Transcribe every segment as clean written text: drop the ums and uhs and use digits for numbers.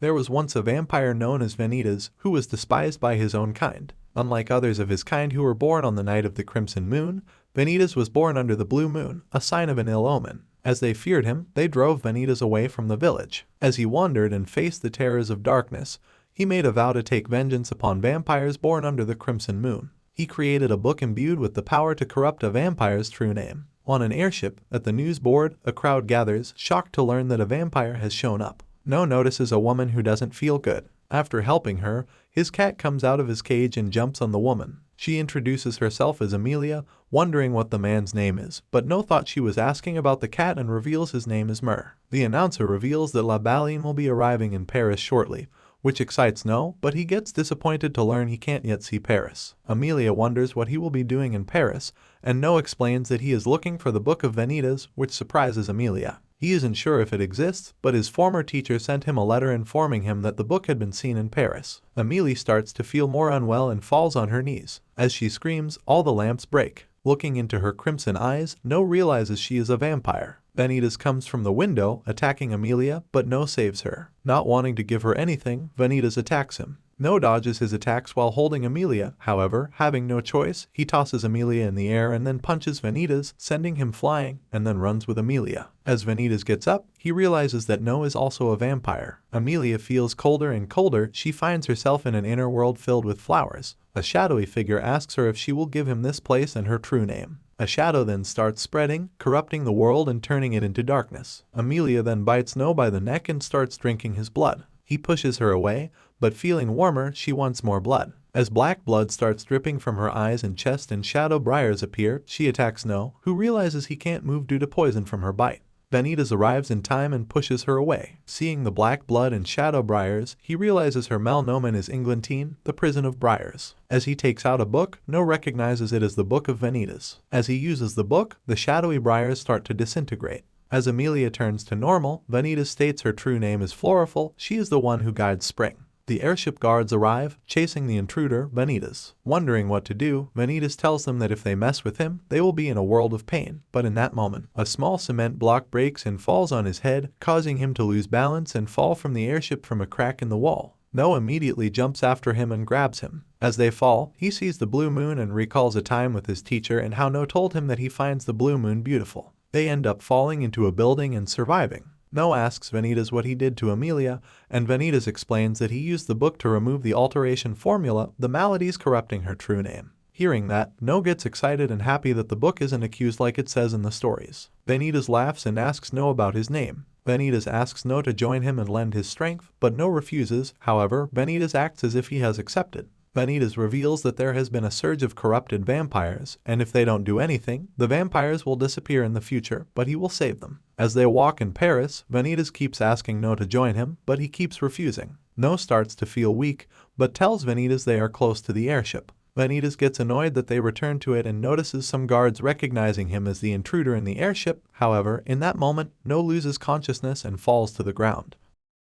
There was once a vampire known as Vanitas who was despised by his own kind. Unlike others of his kind who were born on the night of the crimson moon, Vanitas was born under the blue moon, a sign of an ill omen. As they feared him, they drove Vanitas away from the village. As he wandered and faced the terrors of darkness, he made a vow to take vengeance upon vampires born under the crimson moon. He created a book imbued with the power to corrupt a vampire's true name. On an airship, at the news board, a crowd gathers, shocked to learn that a vampire has shown up. No notices a woman who doesn't feel good. After helping her, his cat comes out of his cage and jumps on the woman. She introduces herself as Amelia, wondering what the man's name is, but No thought she was asking about the cat and reveals his name is Mur. The announcer reveals that La Baleine will be arriving in Paris shortly, which excites No, but he gets disappointed to learn he can't yet see Paris. Amelia wonders what he will be doing in Paris, and No explains that he is looking for the Book of Vanitas, which surprises Amelia. He isn't sure if it exists, but his former teacher sent him a letter informing him that the book had been seen in Paris. Amelia starts to feel more unwell and falls on her knees. As she screams, all the lamps break. Looking into her crimson eyes, No realizes she is a vampire. Vanitas comes from the window, attacking Amelia, but No saves her. Not wanting to give her anything, Vanitas attacks him. No dodges his attacks while holding Amelia. However, having no choice, he tosses Amelia in the air and then punches Vanitas, sending him flying, and then runs with Amelia. As Vanitas gets up, he realizes that No is also a vampire. Amelia feels colder and colder. She finds herself in an inner world filled with flowers. A shadowy figure asks her if she will give him this place and her true name. A shadow then starts spreading, corrupting the world and turning it into darkness. Amelia then bites No by the neck and starts drinking his blood. He pushes her away, but feeling warmer, she wants more blood. As black blood starts dripping from her eyes and chest and shadow briars appear, she attacks No, who realizes he can't move due to poison from her bite. Vanitas arrives in time and pushes her away. Seeing the black blood and shadow briars, he realizes her malnomen is Eglantine, the prison of briars. As he takes out a book, No recognizes it as the Book of Vanitas. As he uses the book, the shadowy briars start to disintegrate. As Amelia turns to normal, Vanitas states her true name is Floral. She is the one who guides spring. The airship guards arrive, chasing the intruder, Vanitas. Wondering what to do, Vanitas tells them that if they mess with him, they will be in a world of pain. But in that moment, a small cement block breaks and falls on his head, causing him to lose balance and fall from the airship from a crack in the wall. No immediately jumps after him and grabs him. As they fall, he sees the blue moon and recalls a time with his teacher and how No told him that he finds the blue moon beautiful. They end up falling into a building and surviving. No asks Vanitas what he did to Amelia, and Vanitas explains that he used the book to remove the alteration formula, the maladies corrupting her true name. Hearing that, No gets excited and happy that the book isn't accused like it says in the stories. Vanitas laughs and asks No about his name. Vanitas asks No to join him and lend his strength, but No refuses. However, Vanitas acts as if he has accepted. Vanitas reveals that there has been a surge of corrupted vampires, and if they don't do anything, the vampires will disappear in the future, but he will save them. As they walk in Paris, Vanitas keeps asking No to join him, but he keeps refusing. No starts to feel weak, but tells Vanitas they are close to the airship. Vanitas gets annoyed that they return to it and notices some guards recognizing him as the intruder in the airship. However, in that moment, No loses consciousness and falls to the ground.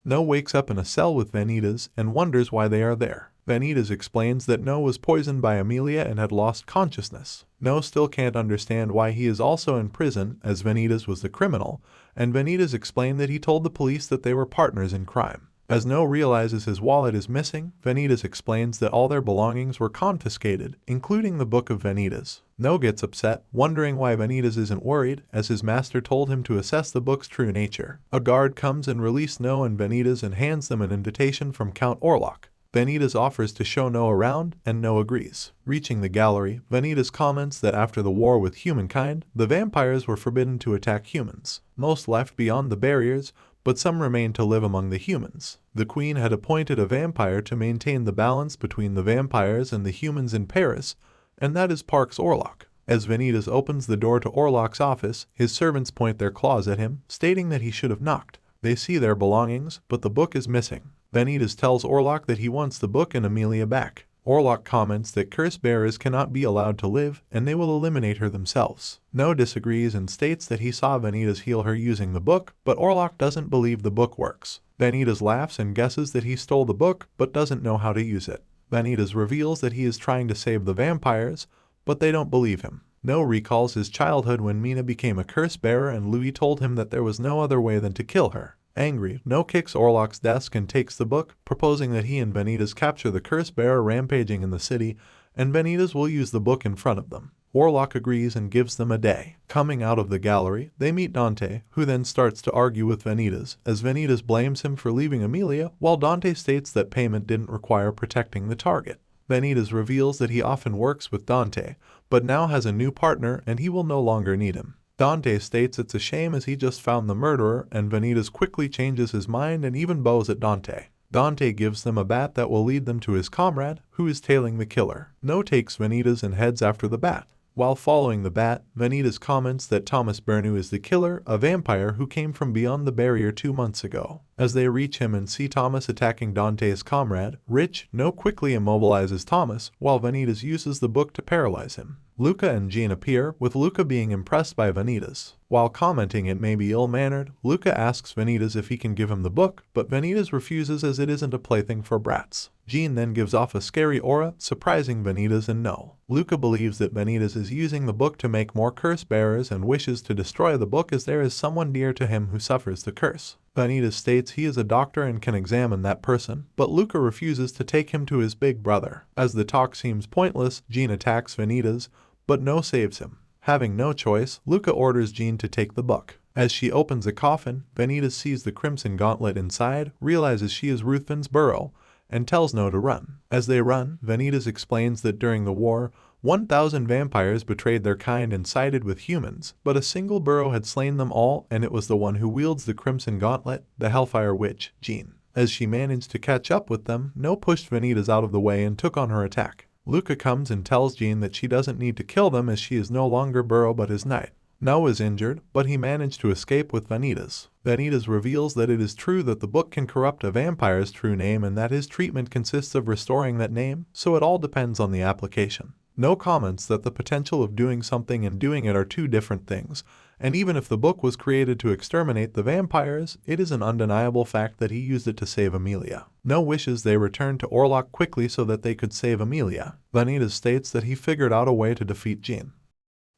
No wakes up in a cell with Vanitas and wonders why they are there. Vanitas explains that No was poisoned by Amelia and had lost consciousness. No still can't understand why he is also in prison, as Vanitas was the criminal, and Vanitas explained that he told the police that they were partners in crime. As No realizes his wallet is missing, Vanitas explains that all their belongings were confiscated, including the Book of Vanitas. No gets upset, wondering why Vanitas isn't worried, as his master told him to assess the book's true nature. A guard comes and releases No and Vanitas and hands them an invitation from Count Orlock. Vanitas offers to show No around, and No agrees. Reaching the gallery, Vanitas comments that after the war with humankind, the vampires were forbidden to attack humans. Most left beyond the barriers, but some remained to live among the humans. The queen had appointed a vampire to maintain the balance between the vampires and the humans in Paris, and that is Parks Orlock. As Vanitas opens the door to Orlock's office, his servants point their claws at him, stating that he should have knocked. They see their belongings, but the book is missing. Vanitas tells Orlock that he wants the book and Amelia back. Orlock comments that curse bearers cannot be allowed to live, and they will eliminate her themselves. No disagrees and states that he saw Vanitas heal her using the book, but Orlock doesn't believe the book works. Vanitas laughs and guesses that he stole the book, but doesn't know how to use it. Vanitas reveals that he is trying to save the vampires, but they don't believe him. No recalls his childhood when Mina became a curse bearer and Louis told him that there was no other way than to kill her. Angry, No kicks Orlock's desk and takes the book, proposing that he and Vanitas capture the curse bearer rampaging in the city, and Vanitas will use the book in front of them. Orlock agrees and gives them a day. Coming out of the gallery, they meet Dante, who then starts to argue with Vanitas, as Vanitas blames him for leaving Amelia, while Dante states that payment didn't require protecting the target. Vanitas reveals that he often works with Dante, but now has a new partner and he will no longer need him. Dante states it's a shame as he just found the murderer, and Vanitas quickly changes his mind and even bows at Dante. Dante gives them a bat that will lead them to his comrade, who is tailing the killer. No takes Vanitas and heads after the bat. While following the bat, Vanitas comments that Thomas Bernu is the killer, a vampire who came from beyond the barrier 2 months ago. As they reach him and see Thomas attacking Dante's comrade, Rich, No quickly immobilizes Thomas, while Vanitas uses the book to paralyze him. Luca and Jean appear, with Luca being impressed by Vanitas. While commenting it may be ill-mannered, Luca asks Vanitas if he can give him the book, but Vanitas refuses as it isn't a plaything for brats. Jean then gives off a scary aura, surprising Vanitas and No. Luca believes that Vanitas is using the book to make more curse bearers and wishes to destroy the book as there is someone dear to him who suffers the curse. Vanitas states he is a doctor and can examine that person, but Luca refuses to take him to his big brother. As the talk seems pointless, Jean attacks Vanitas, but No saves him. Having no choice, Luca orders Jean to take the book. As she opens a coffin, Vanitas sees the crimson gauntlet inside, realizes she is Ruthven's burrow, and tells No to run. As they run, Vanitas explains that during the war, 1,000 vampires betrayed their kind and sided with humans, but a single burrow had slain them all, and it was the one who wields the crimson gauntlet, the Hellfire Witch, Jean. As she managed to catch up with them, No pushed Vanitas out of the way and took on her attack. Luca comes and tells Jean that she doesn't need to kill them as she is no longer burrow but his knight. No is injured, but he managed to escape with Vanitas. Vanitas reveals that it is true that the book can corrupt a vampire's true name and that his treatment consists of restoring that name, so it all depends on the application. No comments that the potential of doing something and doing it are two different things, and even if the book was created to exterminate the vampires, it is an undeniable fact that he used it to save Amelia. No wishes they return to Orlock quickly so that they could save Amelia. Vanitas states that he figured out a way to defeat Jean.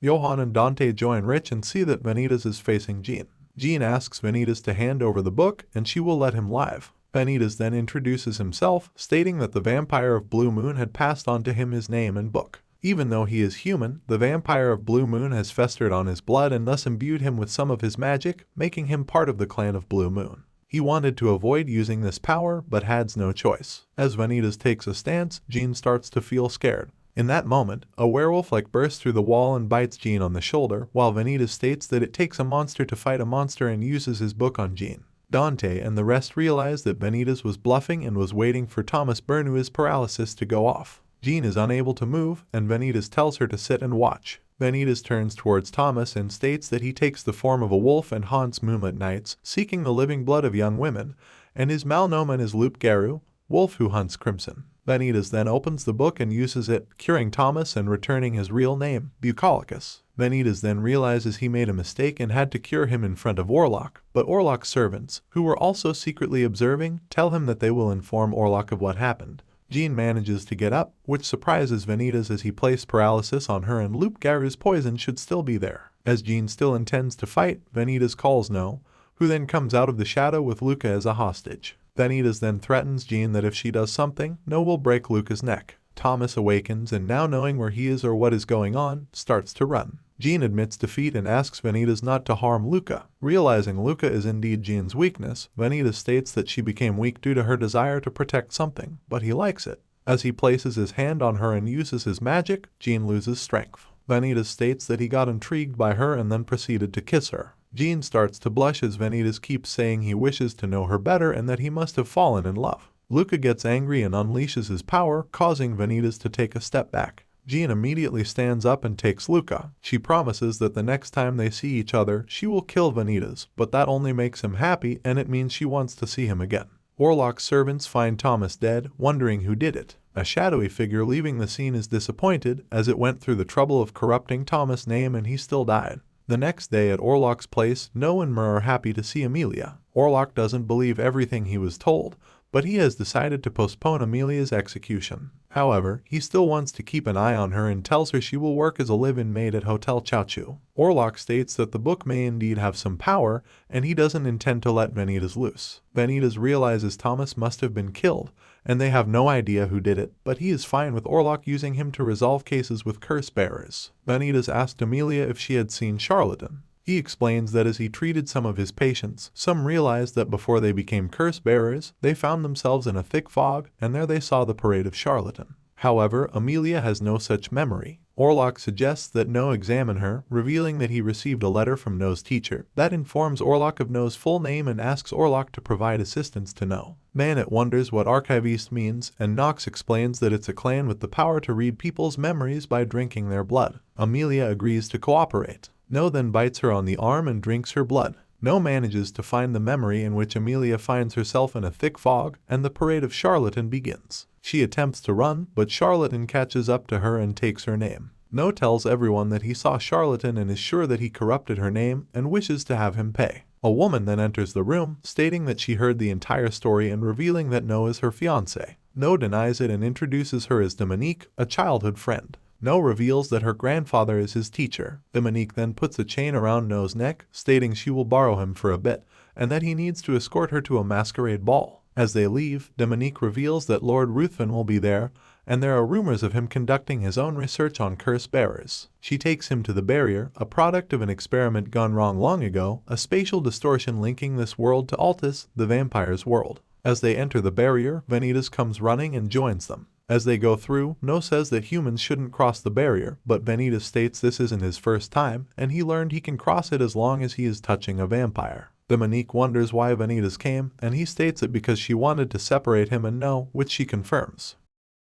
Johann and Dante join Rich and see that Vanitas is facing Jean. Jean asks Vanitas to hand over the book and she will let him live. Vanitas then introduces himself, stating that the vampire of Blue Moon had passed on to him his name and book. Even though he is human, the vampire of Blue Moon has festered on his blood and thus imbued him with some of his magic, making him part of the clan of Blue Moon. He wanted to avoid using this power, but has no choice. As Vanitas takes a stance, Jean starts to feel scared. In that moment, a werewolf-like bursts through the wall and bites Jean on the shoulder, while Vanitas states that it takes a monster to fight a monster and uses his book on Jean. Dante and the rest realize that Vanitas was bluffing and was waiting for Thomas Bernu's paralysis to go off. Jean is unable to move, and Vanitas tells her to sit and watch. Vanitas turns towards Thomas and states that he takes the form of a wolf and haunts moonlit nights, seeking the living blood of young women, and his malnomen is Loup-Garou, wolf who hunts crimson. Vanitas then opens the book and uses it, curing Thomas and returning his real name, Bucolicus. Vanitas then realizes he made a mistake and had to cure him in front of Orlock, but Orlock's servants, who were also secretly observing, tell him that they will inform Orlock of what happened. Jean manages to get up, which surprises Vanitas as he placed paralysis on her and Loup-Garou's poison should still be there. As Jean still intends to fight, Vanitas calls No, who then comes out of the shadow with Luca as a hostage. Vanitas then threatens Jean that if she does something, No will break Luca's neck. Thomas awakens and now knowing where he is or what is going on, starts to run. Jean admits defeat and asks Vanitas not to harm Luca. Realizing Luca is indeed Jean's weakness, Vanitas states that she became weak due to her desire to protect something, but he likes it. As he places his hand on her and uses his magic, Jean loses strength. Vanitas states that he got intrigued by her and then proceeded to kiss her. Jean starts to blush as Vanitas keeps saying he wishes to know her better and that he must have fallen in love. Luca gets angry and unleashes his power, causing Vanitas to take a step back. Jean immediately stands up and takes Luca. She promises that the next time they see each other, she will kill Vanitas, but that only makes him happy and it means she wants to see him again. Orlock's servants find Thomas dead, wondering who did it. A shadowy figure leaving the scene is disappointed as it went through the trouble of corrupting Thomas' name and he still died. The next day at Orlock's place, No and Mur are happy to see Amelia. Orlock doesn't believe everything he was told, but he has decided to postpone Amelia's execution. However, he still wants to keep an eye on her and tells her she will work as a live-in maid at Hotel Chowchu. Orlock states that the book may indeed have some power, and he doesn't intend to let Vanitas loose. Vanitas realizes Thomas must have been killed, and they have no idea who did it, but he is fine with Orlock using him to resolve cases with curse bearers. Vanitas asked Amelia if she had seen Charlatan. He explains that as he treated some of his patients, some realized that before they became curse bearers, they found themselves in a thick fog, and there they saw the parade of Charlatan. However, Amelia has no such memory. Orlock suggests that No examine her, revealing that he received a letter from No's teacher that informs Orlock of No's full name and asks Orlock to provide assistance to No. Manet wonders what archivist means, and Knox explains that it's a clan with the power to read people's memories by drinking their blood. Amelia agrees to cooperate. No then bites her on the arm and drinks her blood. No manages to find the memory in which Amelia finds herself in a thick fog, and the parade of Charlatan begins. She attempts to run, but Charlatan catches up to her and takes her name. No tells everyone that he saw Charlatan and is sure that he corrupted her name and wishes to have him pay. A woman then enters the room, stating that she heard the entire story and revealing that No is her fiancé. No denies it and introduces her as Dominique, a childhood friend. No reveals that her grandfather is his teacher. Dominique then puts a chain around No's neck, stating she will borrow him for a bit, and that he needs to escort her to a masquerade ball. As they leave, Dominique reveals that Lord Ruthven will be there, and there are rumors of him conducting his own research on curse bearers. She takes him to the barrier, a product of an experiment gone wrong long ago, a spatial distortion linking this world to Altus, the vampire's world. As they enter the barrier, Vanitas comes running and joins them. As they go through, No says that humans shouldn't cross the barrier, but Vanitas states this isn't his first time, and he learned he can cross it as long as he is touching a vampire. Dominique wonders why Vanitas came, and he states it because she wanted to separate him and No, which she confirms.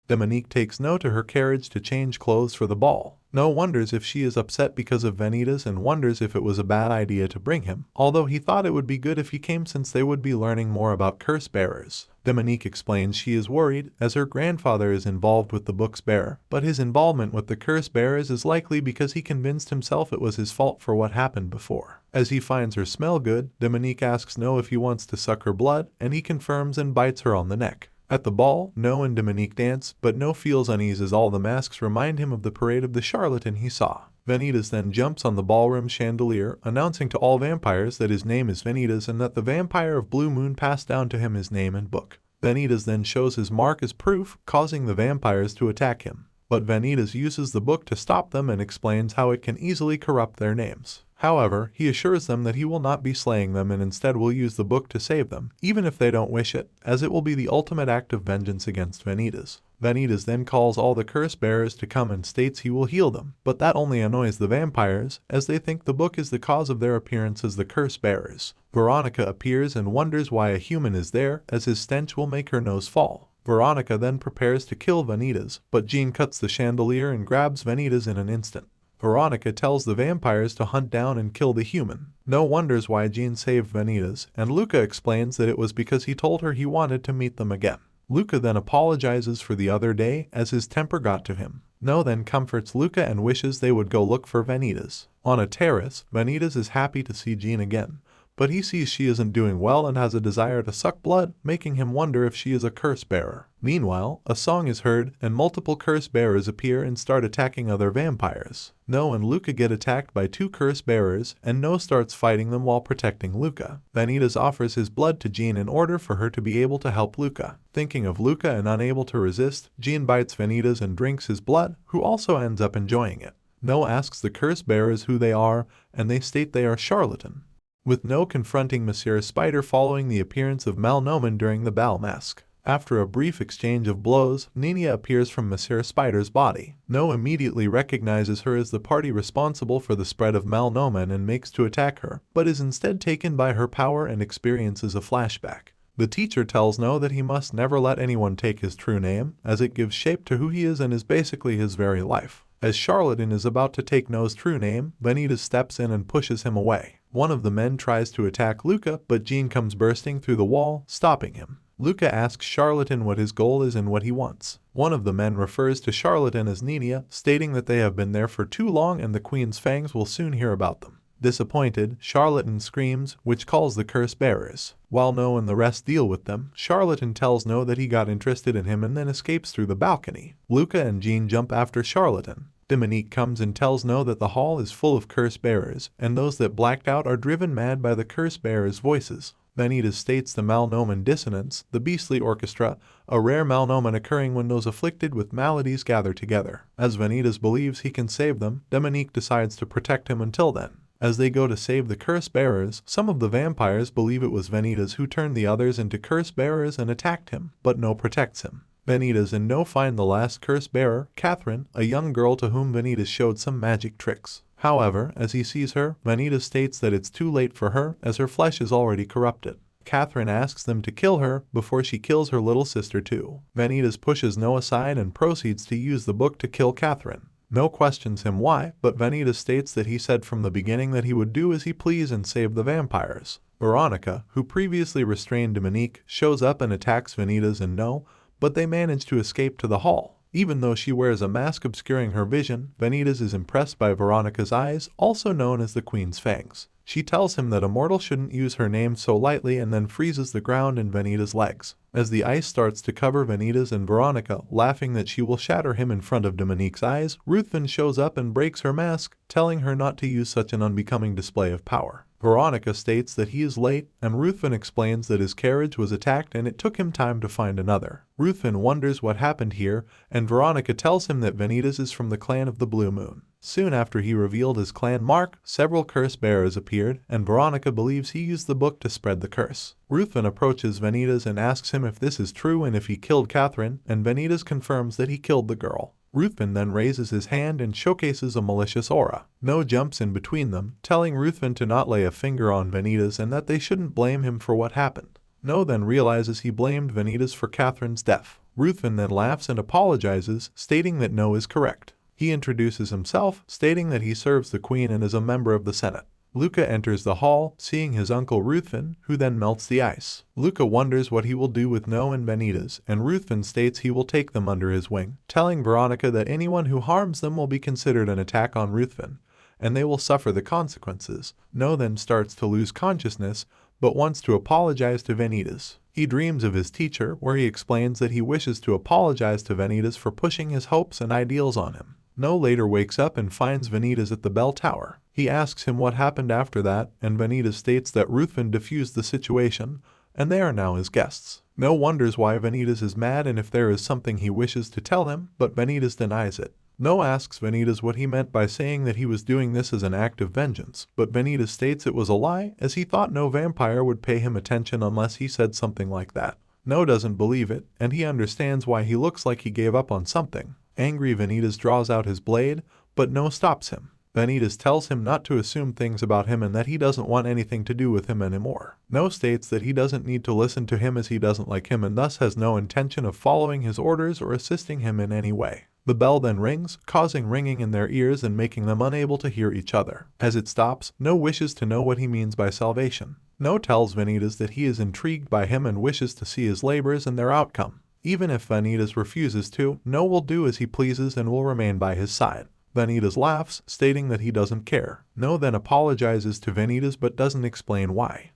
Dominique takes No to her carriage to change clothes for the ball. No wonders if she is upset because of Vanitas and wonders if it was a bad idea to bring him, although he thought it would be good if he came since they would be learning more about curse bearers. Dominique explains she is worried as her grandfather is involved with the book's bearer, but his involvement with the curse bearers is likely because he convinced himself it was his fault for what happened before. As he finds her smell good, Dominique asks No if he wants to suck her blood, and he confirms and bites her on the neck. At the ball, No and Dominique dance, but No feels uneasy as all the masks remind him of the parade of the charlatan he saw. Vanitas then jumps on the ballroom chandelier, announcing to all vampires that his name is Vanitas and that the vampire of Blue Moon passed down to him his name and book. Vanitas then shows his mark as proof, causing the vampires to attack him. But Vanitas uses the book to stop them and explains how it can easily corrupt their names. However, he assures them that he will not be slaying them and instead will use the book to save them, even if they don't wish it, as it will be the ultimate act of vengeance against Vanitas. Vanitas then calls all the curse bearers to come and states he will heal them, but that only annoys the vampires, as they think the book is the cause of their appearance as the curse bearers. Veronica appears and wonders why a human is there, as his stench will make her nose fall. Veronica then prepares to kill Vanitas, but Jean cuts the chandelier and grabs Vanitas in an instant. Veronica tells the vampires to hunt down and kill the human. No wonders why Jean saved Vanitas, and Luca explains that it was because he told her he wanted to meet them again. Luca then apologizes for the other day as his temper got to him. No then comforts Luca and wishes they would go look for Vanitas. On a terrace, Vanitas is happy to see Jean again, but he sees she isn't doing well and has a desire to suck blood, making him wonder if she is a curse bearer. Meanwhile, a song is heard and multiple curse bearers appear and start attacking other vampires. No and Luca get attacked by two curse bearers, and No starts fighting them while protecting Luca. Vanitas offers his blood to Jean in order for her to be able to help Luca. Thinking of Luca and unable to resist, Jean bites Vanitas and drinks his blood, who also ends up enjoying it. No asks the curse bearers who they are, and they state they are charlatan, with No confronting Monsieur Spider following the appearance of Malnoman during the bal masque. After a brief exchange of blows, Nina appears from Monsieur Spider's body. No immediately recognizes her as the party responsible for the spread of Malnoman and makes to attack her, but is instead taken by her power and experiences a flashback. The teacher tells No that he must never let anyone take his true name, as it gives shape to who he is and is basically his very life. As Charlatan is about to take No's true name, Vanitas steps in and pushes him away. One of the men tries to attack Luca, but Jean comes bursting through the wall, stopping him. Luca asks Charlatan what his goal is and what he wants. One of the men refers to Charlatan as Nina, stating that they have been there for too long and the Queen's fangs will soon hear about them. Disappointed, Charlatan screams, which calls the curse bearers. While No and the rest deal with them, Charlatan tells No that he got interested in him and then escapes through the balcony. Luca and Jean jump after Charlatan. Dominique comes and tells No that the hall is full of curse bearers, and those that blacked out are driven mad by the curse bearers' voices. Vanitas states the malnomen dissonance, the beastly orchestra, a rare malnomen occurring when those afflicted with maladies gather together. As Vanitas believes he can save them, Dominique decides to protect him until then. As they go to save the curse bearers, some of the vampires believe it was Vanitas who turned the others into curse bearers and attacked him, but No protects him. Vanitas and No find the last curse bearer, Catherine, a young girl to whom Vanitas showed some magic tricks. However, as he sees her, Vanitas states that it's too late for her as her flesh is already corrupted. Catherine asks them to kill her before she kills her little sister too. Vanitas pushes No aside and proceeds to use the book to kill Catherine. No questions him why, but Vanitas states that he said from the beginning that he would do as he pleased and save the vampires. Veronica, who previously restrained Dominique, shows up and attacks Vanitas and No, but they manage to escape to the hall. Even though she wears a mask obscuring her vision, Vanitas is impressed by Veronica's eyes, also known as the Queen's fangs. She tells him that a mortal shouldn't use her name so lightly and then freezes the ground in Vanitas' legs. As the ice starts to cover Vanitas and Veronica, laughing that she will shatter him in front of Dominique's eyes, Ruthven shows up and breaks her mask, telling her not to use such an unbecoming display of power. Veronica states that he is late, and Ruthven explains that his carriage was attacked and it took him time to find another. Ruthven wonders what happened here, and Veronica tells him that Vanitas is from the clan of the Blue Moon. Soon after he revealed his clan mark, several curse bearers appeared, and Veronica believes he used the book to spread the curse. Ruthven approaches Vanitas and asks him if this is true and if he killed Catherine, and Vanitas confirms that he killed the girl. Ruthven then raises his hand and showcases a malicious aura. No jumps in between them, telling Ruthven to not lay a finger on Vanitas and that they shouldn't blame him for what happened. No then realizes he blamed Vanitas for Catherine's death. Ruthven then laughs and apologizes, stating that No is correct. He introduces himself, stating that he serves the Queen and is a member of the Senate. Luca enters the hall, seeing his uncle Ruthven, who then melts the ice. Luca wonders what he will do with No and Vanitas, and Ruthven states he will take them under his wing, telling Veronica that anyone who harms them will be considered an attack on Ruthven, and they will suffer the consequences. No then starts to lose consciousness, but wants to apologize to Vanitas. He dreams of his teacher, where he explains that he wishes to apologize to Vanitas for pushing his hopes and ideals on him. No later wakes up and finds Vanitas at the bell tower. He asks him what happened after that, and Vanitas states that Ruthven diffused the situation, and they are now his guests. No wonders why Vanitas is mad and if there is something he wishes to tell him, but Vanitas denies it. No asks Vanitas what he meant by saying that he was doing this as an act of vengeance, but Vanitas states it was a lie, as he thought no vampire would pay him attention unless he said something like that. No doesn't believe it, and he understands why he looks like he gave up on something. Angry, Vanitas draws out his blade, but No stops him. Vanitas tells him not to assume things about him and that he doesn't want anything to do with him anymore. No states that he doesn't need to listen to him as he doesn't like him and thus has no intention of following his orders or assisting him in any way. The bell then rings, causing ringing in their ears and making them unable to hear each other. As it stops, No wishes to know what he means by salvation. No tells Vanitas that he is intrigued by him and wishes to see his labors and their outcome. Even if Vanitas refuses to, No will do as he pleases and will remain by his side. Vanitas laughs, stating that he doesn't care. No then apologizes to Vanitas but doesn't explain why.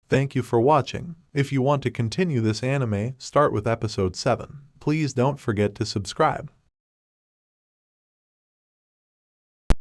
Thank you for watching. If you want to continue this anime, start with episode 7. Please don't forget to subscribe.